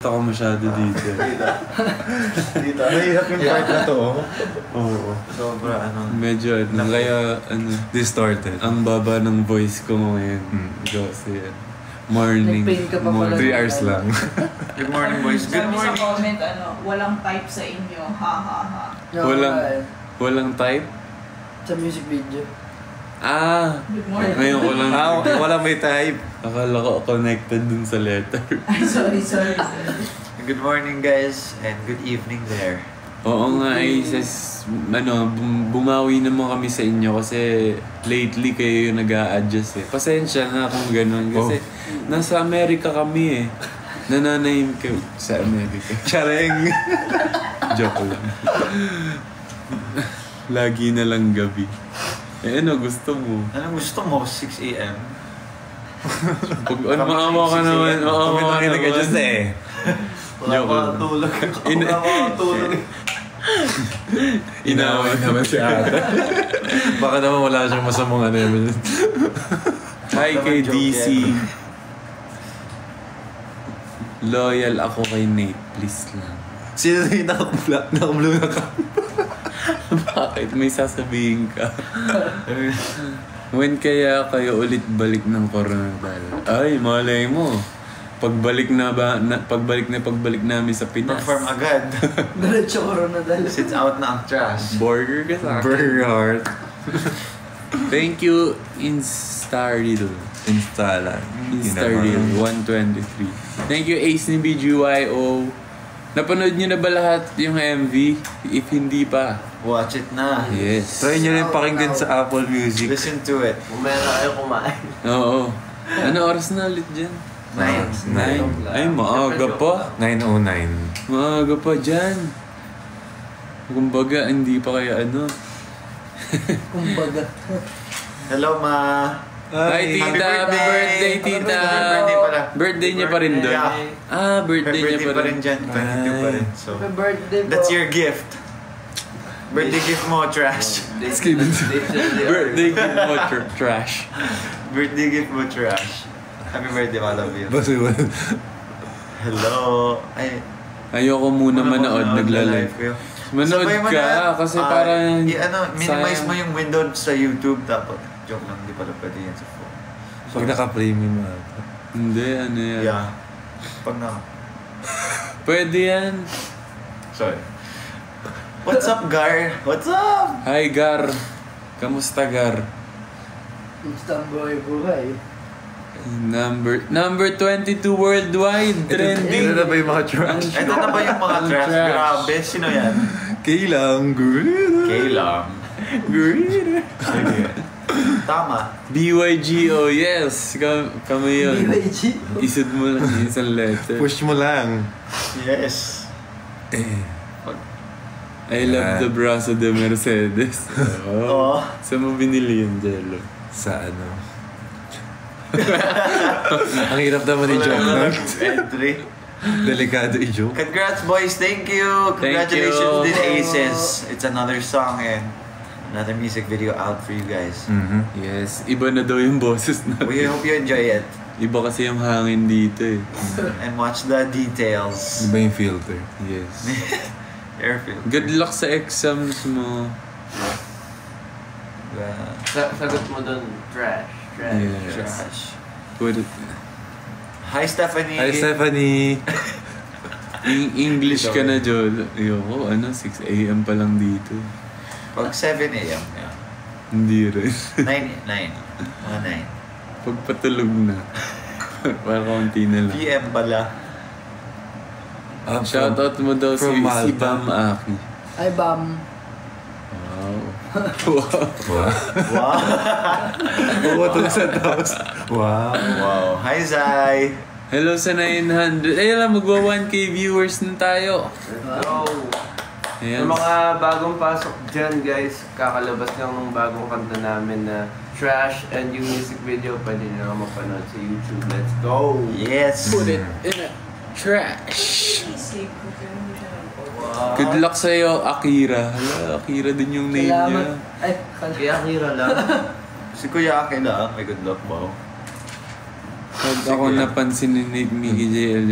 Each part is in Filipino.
ako masyado dito. Dito. Mahirap yung part na to. Oo. Sobra Medyo kaya distorted. Ang baba ng voice ko ngayon. Kasi morning. 3 hours lang. Good morning, boys. Good Sabi morning. sa comment, walang type sa inyo. Ha, ha, ha. Walang type? Sa music video. Good morning. Ngayon ko lang. Wala may type. Akala ko connected dun sa letter. Ay, sorry. Good morning, guys, and good evening there. Oo nga bumawi naman kami sa inyo kasi lately kayo yung nag-a-adjust eh. Pasensya na kung gano'n kasi nasa Amerika kami eh. Nananahim kayo sa Amerika. Chareng! Joke lang. Lagi na lang gabi. Ano gusto mo? Anong gusto mo? 6 a.m.? Pag maawa ka naman, maawa ka naman. Wala pa tulog. Inaway naman si Ate. Baka naman wala siyang masamang yun. Hi kay DC. Loyal ako kay Nate. Please lang. Sino yung naka-blue na ka? Bakit? May sasabihin ka. When kaya kayo ulit balik ng Coronadal? Ay, malay mo. Pagbalik namin sa Pinas. Perform agad. Diretso Coronadal. Sits out na ang trash. Burger ka sa akin. Burger Heart. Thank you, Instardil. Instardil 123. Thank you, Ace ni BGYO. Napanood nyo na ba lahat yung MV? If hindi pa, Watch it na. yes. Try nyo rin pakinggan sa Apple Music. Listen to it. Kung meron kayo kumain. Oo. Ano oras na ulit dyan? 9. 9. Ay, maaga pa. 9:09. Maaga pa dyan. Kumbaga, hindi pa kaya Kumbaga. Hello, Ma. Hi, Tita! Happy birthday, Tita! Birthday pala. Birthday niya pa rin doon? Yeah. Birthday niya pa rin. dyan. 22 pa rin. So, Happy birthday po. that's your gift. Birthday gift mo, trash. Birthday gift mo, trash. Birthday gift mo, trash. Happy birthday, I love you. Basiwan. Hello. Ay, Ayoko muna manood, nagla-live. Manood Sabay mo ka, na, kasi parang... minimize sayang. mo yung window sa YouTube, tapos joke lang, hindi pala pwede yan sa phone. Pag naka-premium na. Hindi, ano yan. Yeah. Pag na... Pwede yan. Sorry. What's up, Gar? What's up? Hi, Gar. Kamusta, Gar? Instant buhay. Number 22 worldwide. Trending. Ito na ba yung mga trash? Ito na ba yung mga trash? trash. Grabe, sino yan? Kailang good. Kaylang. Sige. Tama. BYGO, yes. Kami yun. BYG. Isod mo lang yung isang letter. Push mo lang. Yes. I love the braso de Mercedes. Oo. Saan mo binili yung jello? Sa Ang hirap naman ni joke na. Entry. Delikado i-joke. Congrats, boys. Thank you. Congratulations, you. din Aces. It's another song and another music video out for you guys. Yes. Iba na daw yung boses na. We hope you enjoy it. Iba kasi yung hangin dito eh. And watch the details. Iba yung filter. Yes. Airfield. Good luck sa exams mo. Sagot mo dun, trash. Yes. Trash. Put it. Hi, Stephanie. Hi, Stephanie. English ka na, Jol. Ayoko, 6 a.m. pa lang dito. Pag 7 a.m. Yeah. Hindi rin. 9. Mga 9. Pagpatulog na. Para kaunti na lang. PM pala. Shoutout mo daw si Bam Aki. Ay, Bam. Wow. Wow. Pumutol sa tapos. Wow. Wow. Hi, Zai. Hello sa 900. Ay, alam, magwa 1K viewers na tayo. Hello. Ayan. Yung mga bagong pasok dyan, guys, kakalabas ng bagong kanta namin na Trash and yung music video, pwede nyo na mapanood sa YouTube. Let's go! Yes. Put it in a trash. Isip ko, pero hindi siya Wow. Good luck sa'yo, Akira. Hala, Akira din yung name niya. Salamat. Ay, Kaya Kira lang. Si Kuya Aki lang. May good luck, wow. Pag ako napansin ni Nate Mickey JL,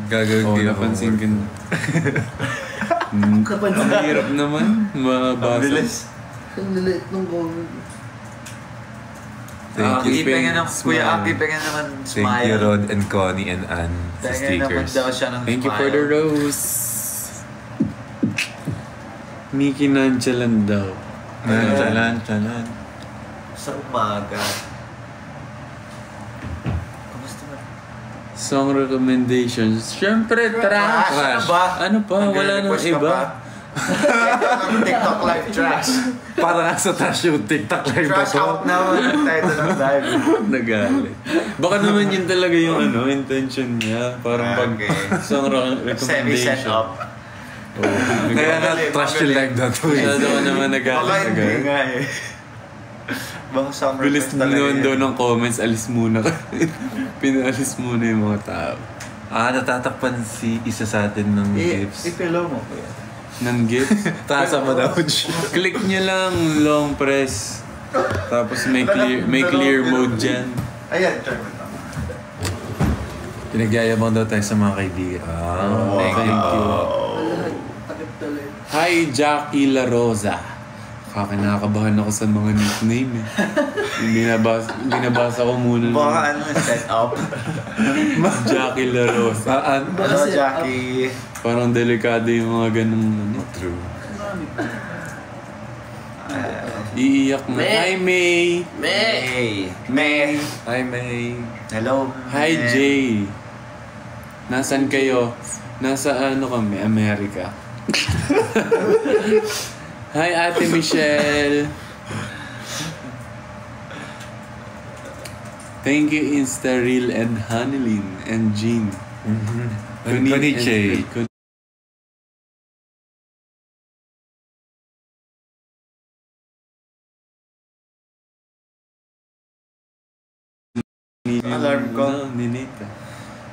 Gagawin oo, din ako. napansin ko na. Napansin. Ang hirap naman, Ang mabasa. bilis. Ang lilit nung comment. Thank you. Pengen naman, Kuya Smile. Aki, pengen naman smile. Thank you, Rod and Connie and Ann sa Pengen naman stickers. daw siya ng Thank you smile. for the rose. Mickey nonchalant daw. Chalan. Sa umaga. Kamusta ba? Song recommendations. Siyempre, trash. Ano ba? Ano pa? Wala nang Nag-request ka iba. pa? Ito ng TikTok live trash. Para nga sa trash yung TikTok live na Trash to. out naman ang title ng live. Nagalit. Baka naman yun talaga yung intention niya. Parang pag Okay. song recommendation. Semi-set up. Oh, Kaya nga Magaling, trash yung live na to eh. masyado ka naman Baka nagalit hindi agad. nga eh. Baka song Bilis request talaga naman yun. daw ng comments, alis muna ka. Pinalis muna yung mga tao. Natatakpan si isa sa atin ng gifts. I-pillow mo kuya. Nang gifts. Taasa mo daw siya. Click nyo lang long press. Tapos may clear mode dyan. Ayan, turn mo ito. Pinagyayabang daw tayo sa mga kaibigan. Thank you. Lahat. Takip tuloy. Hi, Jackie La Rosa. Kakinakabahan ako sa mga nickname eh. Binabasa ko muna. Baka ano, set up. Jackie La Rosa. Ano, Jackie? Parang delikado yung mga ganung ano. True. Iiyak na. Hi, May. May. May. Hi, May. Hello. Hi, May. Jay. Nasaan kayo? Nasa ano kami? Amerika. Hi, Ate Michelle. Thank you, Instaril and Hanilin and Jean. Koniche. Alarm ko. Ninita.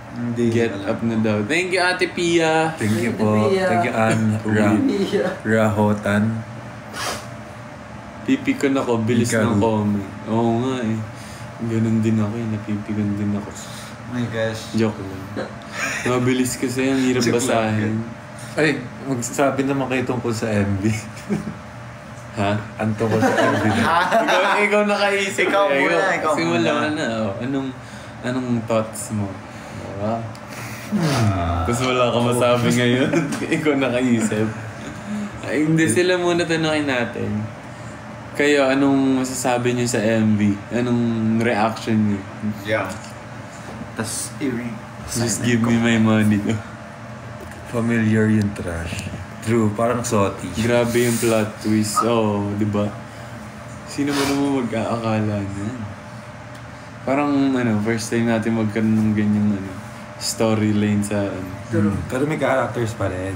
Hindi. Get up na daw. Thank you, Ate Pia. Thank you po. Thank you, Ann. Iya. Rahotan. Pipikon ako, bilis Ikaw. ng comment. Oo nga eh. Ganun din ako eh, napipikon din ako. Oh my gosh. Joke lang. Mabilis kasi, ang hirap Joke basahin. Ay, magsasabi naman kayo tungkol sa MV. Ha? Ang tungkol sa MV na. ikaw nakaisip. Ikaw eh. muna, ikaw Simula muna. na. Oh. Anong thoughts mo? Wow. Tapos wala ka masabi ngayon. Ikaw nakaisip. Ay, hindi, sila muna tanongin natin. Kayo, anong masasabi niyo sa MV? Anong reaction niyo? Yeah. Tas, Just give me my money. Familiar yung trash. True, parang salty. Grabe yung plot twist. Oh, di ba? Sino ba naman mag-aakala niyan? Parang first time natin magkaroon ng ganyang storyline sa Pero may characters pa rin.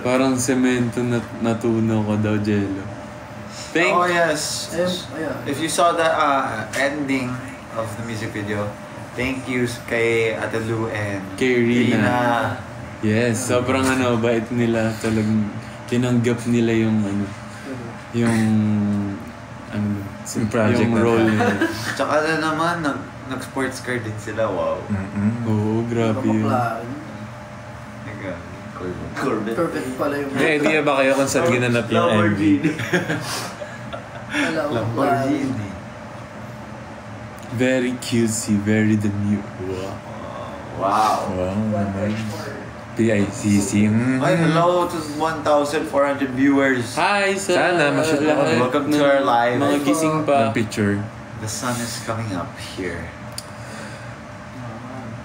parang semento na natunaw ko daw, Jello. Oh yes. Ayun. If you saw the ending of the music video, thank you kay Ate Lou and Kay Rina. Yes, sobrang bait nila. Talagang tinanggap nila yung yung project yung na role nila. Tsaka na naman, nag-sports car din sila. Wow. Oo, grabe yun. Kapaklaan. Corvette. Perfect pala yung... May idea ba kayo kung saan ginanap yung MV? Lamborghini. Lamborghini. Very cutesy, very demure. Wow. Wow. Wow, naman. PICC. Ay, hello to 1,400 viewers. Hi sa Sana, ma-shoot ako. lahat Welcome to ng our live. mga gising pa. Ng picture. The sun is coming up here.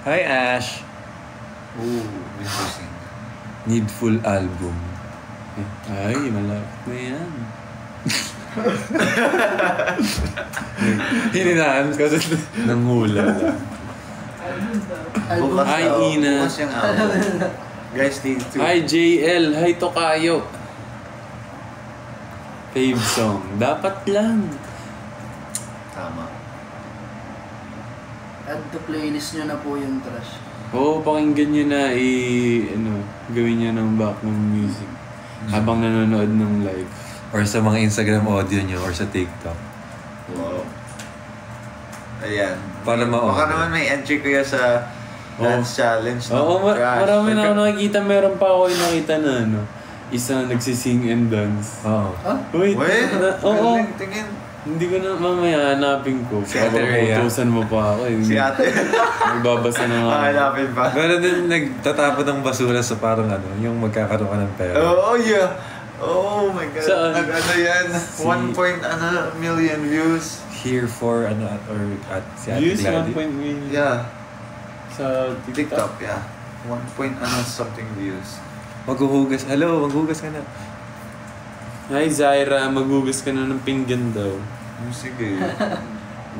Hi, Ash. Ooh, interesting. Needful album. Ay, malapit na yan. Hininaan kasi Nanghula lang. Album Bukas Hi, daw. Ina. Bukas yung album. Guys, stay tuned. Hi, JL. Hi, Tokayo. Fave song. Dapat lang. Tama. Add to playlist nyo na po yung trash. Oo, pakinggan nyo na gawin nyo ng background music. Habang nanonood ng live. or sa mga Instagram audio nyo or sa TikTok. Wow. Ayan. Para Baka naman may entry kuya sa dance challenge. Oo, Trash. marami na ako nakikita. Meron pa ako yung nakita na ano. Isang nagsising and dance. Oo. Wait, Wait, oo. galing, tingin. Hindi ko na mamaya hanapin ko. Si Ate Rhea. Utusan mo pa ako. Si ate. Magbabasa na nga. Hanapin pa. Meron din nagtatapon ng basura sa parang ano, yung magkakaroon ka ng pera. Oh, yeah. Oh my God. Saan? Nag-ano yan? 1 million views. Here for ano or at si Ate Views Gladys. 1 million. Yeah. Sa TikTok, yeah. 1 something views. Maghuhugas. Hello, maghugas ka na. Hi Zaira, maghugas ka na ng pinggan daw. Sige.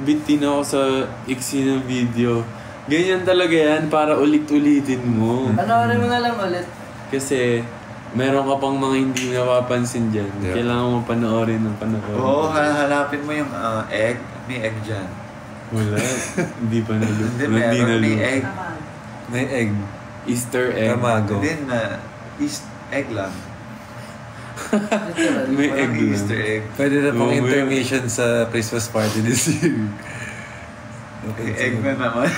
Bitin ako sa iksi ng video. Ganyan talaga yan para ulit-ulitin mo. Panoorin mo na lang ulit. Kasi meron ka pang mga hindi napapansin dyan. Yeah. Kailangan mo panoorin ng panoorin. Oo, hanapin mo yung egg. May egg dyan. Wala. Hindi pa nalo. Hindi, meron. May egg. May egg. Easter egg. Tamago. Then, egg lang. Literal. May Walang egg lang. Easter egg. Pwede na pang Oo, intermission sa Christmas party this year. May egg na naman.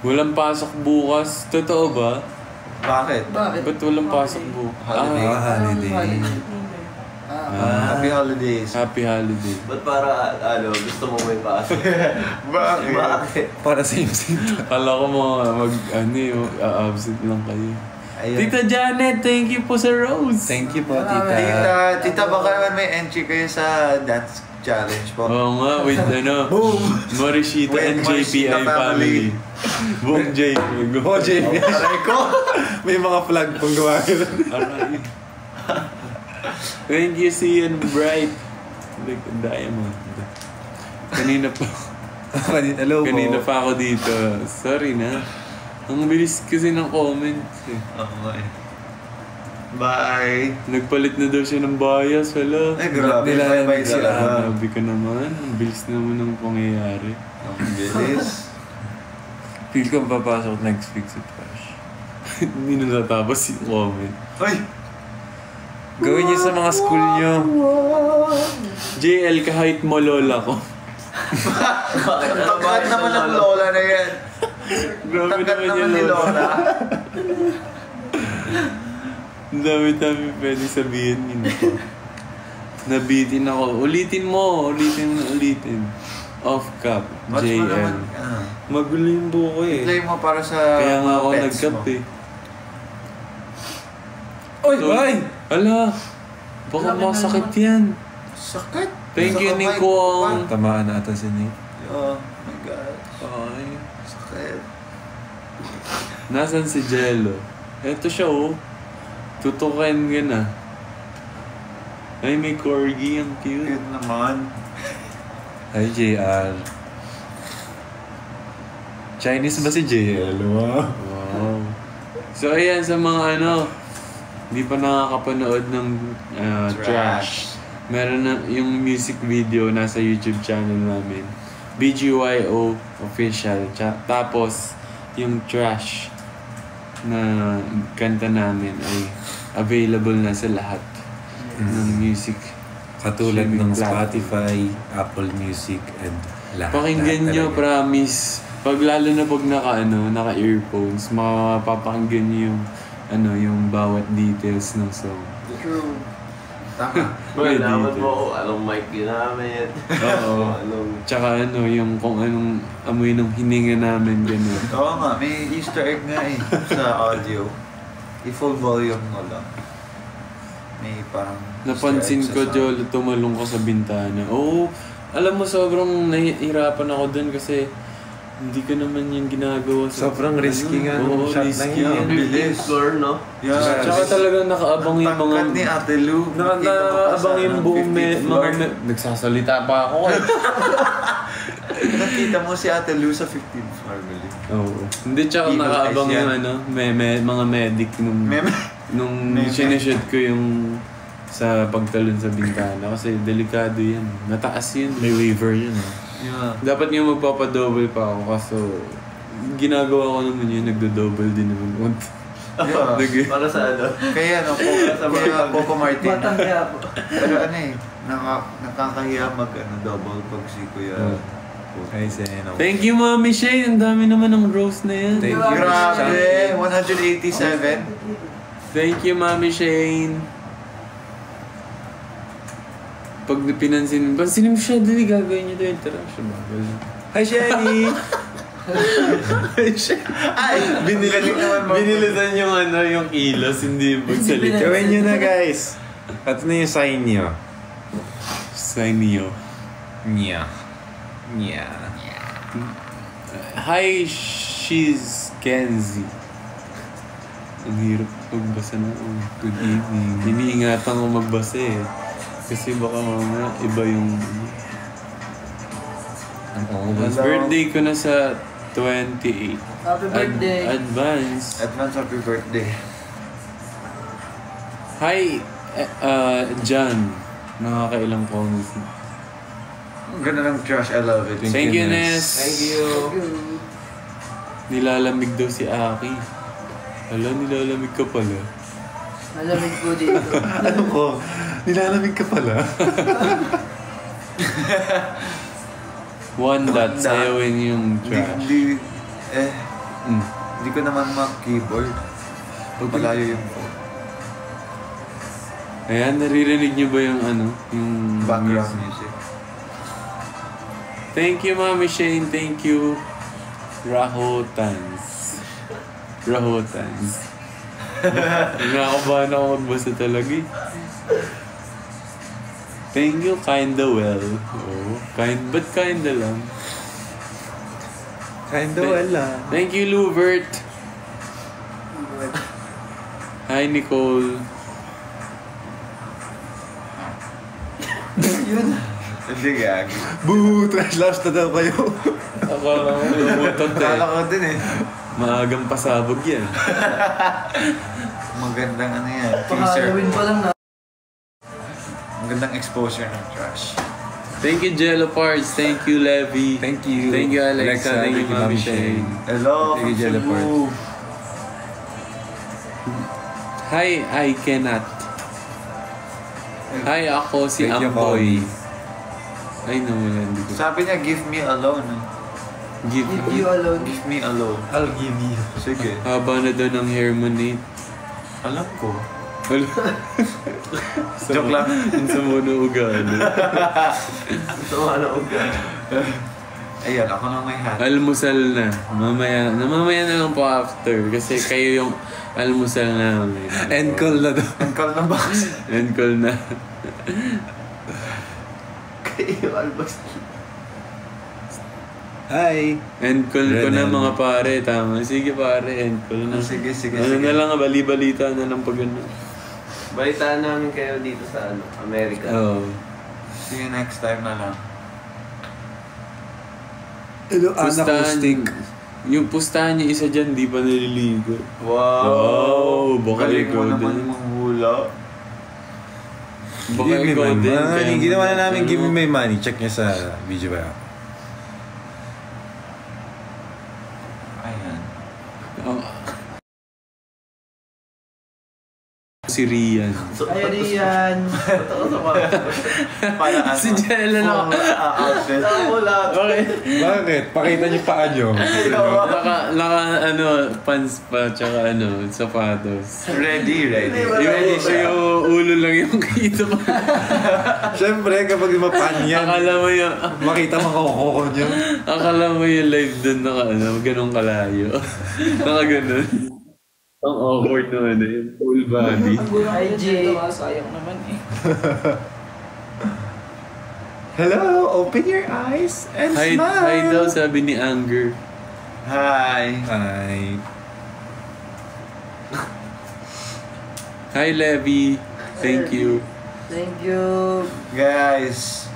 Walang pasok bukas. Totoo ba? Bakit? Bakit? Ba't walang pasok bukas? Holiday. Holiday. Happy holidays. Happy holiday. Ba't para, gusto mo may pasok? Bakit? Bakit? Para same-same. Kala ko absent lang kayo. Ayun. Tita Janet, thank you po sa rose. Thank you po, Tita, baka naman may entry kayo sa dance challenge po. Oo nga, with Morishita With and Morishita JPI family. Boom JP. Oh, JP. Aray ko! May mga flag pong gawin. Aray. Thank you, Cian Bright. Like a diamond. Kanina pa. Hello po. Kanina pa ako dito. Sorry na. Ang bilis kasi ng comments eh. Oo nga eh. Bye! Nagpalit na daw siya ng bias. Wala. Ay, grabe. Nilayan Bye-bye sila. talaga. Grabe ka naman. Ang bilis naman ng pangyayari. Ang bilis. Feel ko papasok next week sa Trash. Hindi na natapos yung comment. Ay! Gawin niyo sa mga school niyo. JL, kahit mo lola ko. Ang takat naman ng lola na yan. Grabe Takat naman naman yung ni lola. lola. Ang dami-dami pwede sabihin yun. Nabitin ako. Ulitin mo. Ulitin. Off cap. Watch mo naman. JL. Magulo yung buko eh. Play mo para sa Kaya nga ako pets nag-cap mo. eh. Oy, bye! Ala! Baka masakit yan. Sakit. Thank you, Sa kamay Nico. ko pa. Tamaan na ata si Nick. Oh my God. Ay. Sakit. Nasaan si Jello? Eto siya oh. Tutukan ka na. Ay, may corgi. Ang cute. Cute naman. Hi, JR. Chinese ba si JL? Wow. Wow. So, ayan, sa mga hindi pa nakakapanood ng Trash. Meron na yung music video nasa YouTube channel namin. BGYO Official. Tapos, yung Trash na kanta namin ay available na sa lahat ng music. Katulad streaming ng platform. Spotify, Apple Music, and lahat. Pakinggan lahat nyo, talaga. promise. Lalo na pag naka-earphones, mapapakinggan nyo yung bawat details ng song. True. Tama. May Malaman details. mo kung anong mic ginamit. Oo. Anong... Tsaka yung kung anong amoy ng hininga namin, gano'n. Oo nga, may Easter egg nga eh sa audio. I-full volume mo lang. May parang Napansin Easter ko, egg sa Jol, tumalong ka sa bintana. Oo, alam mo, sobrang nahihirapan ako dun kasi hindi ko naman yung ginagawa sa... Sobrang risky nga nung Oo, shot na risky yun. yan. Bilis. Floor, no? Yeah. Tsaka talagang nakaabang yung mga... Tangkad ni Ate Lou. Nakaabang yung buong nagsasalita pa ako eh. Nakita mo si Ate Lou sa 15th floor, Billy. Oo. Hindi, tsaka Evil nakaabang eyes yung yan. mga medic nung Meme. sineshoot ko yung sa pagtalon sa bintana kasi delikado yan. Nataas yun. May waiver yun. Yeah. Dapat nga magpapadouble pa ako kaso ginagawa ko naman yun, nagdo-double din naman. Para sa ano? Kaya Coco Martin. Batang Quiapo. Pero ano eh, nakakahiya double pag si Kuya. Ay, Seno. Thank you, Mami Shane. Ang dami naman ng rose na yan. Thank you. Grabe! 187. Thank you, Mami Shane. Pag pinansin mo siya, dali gagawin niyo ito yung interaction. Hi, Shelly! Ay! Binilisan yung yung kilos, hindi magsalita. Gawin nyo na, guys. At na yung sign nyo. Sign niyo. Nya. Nya. Hi, she's Kenzie. Ang hirap magbasa na. Good evening. Iniingatan ko magbasa eh. Kasi baka mamaya iba yung... Birthday ko na sa 28. Happy birthday. Advance. Advance happy birthday. Hi, John. Nakakailang comments na. Ang ganda ng trash, I love it. Thank you, Ness. Thank you. Nilalamig daw si Aki. Hala, nilalamig ka pala. Malamig po dito. Ano ko? Nilalamig ka pala. One dot, sayawin yung trash. Hindi ko naman mag-keyboard. Malayo yung phone. Ayan, naririnig niyo ba yung yung Background music? music. Thank you, Mami Shane. Thank you. Rahotans. Nakakabahan ako magbasa talaga eh. Thank you, kinda well. Oh, ba't kinda lang? Kinda wala. Thank you, Luvert. Hi, Nicole. Hindi gag. Boo! Trash labs na daw kayo. Akala ko lumutot eh. Kala ko din eh. Maagang pasabog yan. Magandang yan. Pang-Halloween pa lang na. Magandang exposure ng trash. Thank you, Jello Parts. Thank you, Levy. Thank you. Thank you, Alexa. Thank you, Mami Shane. Hello, Thank you, from Jello Cebu. Hi, I cannot. Hi, ako si Thank you, Amboy. Ay, nawala. Hindi ko. Sabi niya, give me alone. Give Give you alone. Give me alone. I'll give you. Sige. Haba na daw ng hair mo, Nate. Alam ko. Sa Joke lang. Sa mo na ugali. Sama na uga. Ayan, ako na may hat. Almusal na. Mamaya na lang po after. Kasi kayo yung almusal namin. End call na daw. Ang call ng box. End call na. Kayo, albas. Hi. End call ko na Renan. mga pare. Tama. Sige pare, end call na. Sige. Ano na lang, bali-balita na lang pag ano. Balitaan namin kayo dito sa Amerika. Oo. See you next time na lang. Hello, acoustic. Yung pustahan niya isa dyan, di pa naliligo. Wow! Baka Galing ikaw mo naman din. manghula. Baka Give me ikaw my din. money. Ginawa na namin give me my money. Check niya sa video ba? Ayan. Si Rian. Ayan yan. Totoo sa mga. Para ano? Si Jella na. outfit. Wala. Okay. Bakit? Pakita niyo paa niyo. Naka pants pa, tsaka sapatos. Ready. Yung ulo lang yung kita mo. Siyempre, kapag mapan yan, Akala mo yung, makita mo kokoko niyo. akala mo yung live dun ganun kalayo. Naka ganun. Ang awkward naman yung full body. Ay, Jay. Sayang naman eh. Hello, open your eyes and Hi smile. daw, sabi ni Anger. Hi. Hi. Hi, Levy. Thank you. Thank you. Guys.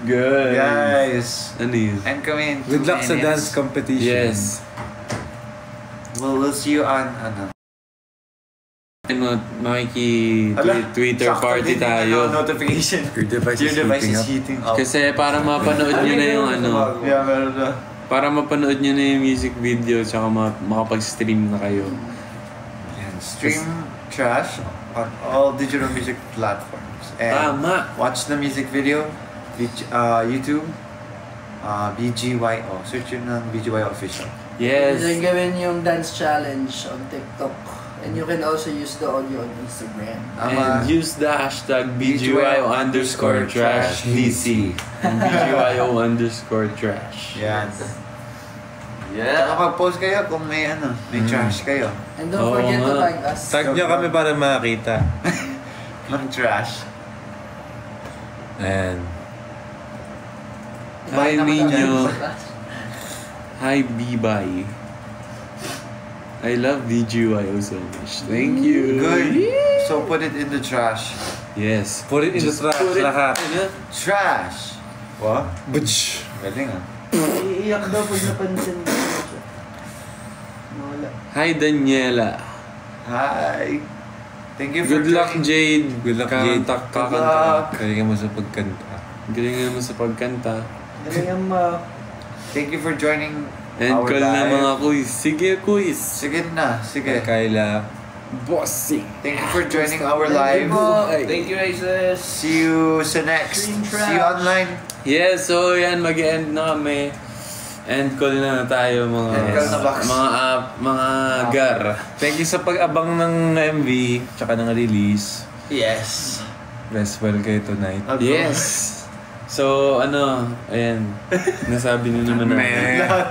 Good. Guys. Ano yun? I'm coming in 2 Good luck sa minutes. dance competition. Yes. We'll see you on Twitter sakto party din tayo. Notification. Your device Your is device heating is up. heating up. Kasi para mapanood nyo na yung Yeah, meron na. para mapanood nyo na yung music video tsaka makapag-stream na kayo. Stream Trash on all digital music platforms. And Tama. watch the music video, YouTube, BGYO. Search yun ng BGYO official. Yes. Then gawin yung dance challenge on TikTok. And you can also use the audio on Instagram. And use the hashtag BGYO_TrashDC. And BGYO_trash. Yan. Yeah. Saka mag-post kayo kung may trash kayo. And don't Oo forget to nga. tag us. Tag nyo kami para makita. Ng trash. And Hi, Nino. Hi, Bibay. I love BGYO so much. Thank you. Good. So put it in the trash. Yes. put it in the trash lahat. Trash! What? Butch! Galing ah. Iiyak daw pag napansin mo siya. Wala. Hi, Daniela. Hi! Thank you for Good luck, joining. Jade. Good luck, Jade. Kakanta. Galingan mo sa pagkanta. Galingan mo sa pagkanta. Galingan mo. Thank you for joining And our call na live. mga quiz. Sige, quiz. Sige na, sige. Kyla. Bossing. Thank you for joining our live. Thank you, Aces. See you sa next. Stream See you trash. online. Yes, so yan, mag-end na kami. End call na tayo mga End call na, Box. mga gar. Thank you sa pag-abang ng MV, tsaka ng release. Yes. Rest well kayo tonight. Yes. So, ayan. Nasabi na naman natin. Lahat.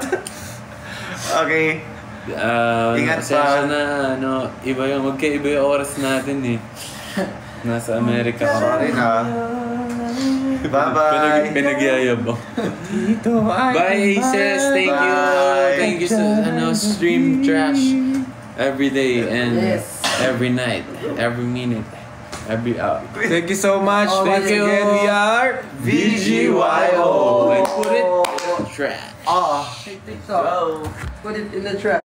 Okay. Ingat Pasensya pa. na, iba yung, magkaiba yung oras natin eh. Nasa Amerika ka. Sorry na. Bye-bye. Pinagyayabang. Bye, Aces. Thank you. Bye. Thank you sa, Stream Trash. Every day and Yes. every night. Every minute. Every hour. Thank you so much. Oh, Thank you you. again. We are VGYO. And put it in the trash. Ah. Hey, TikTok. Put it in the trap.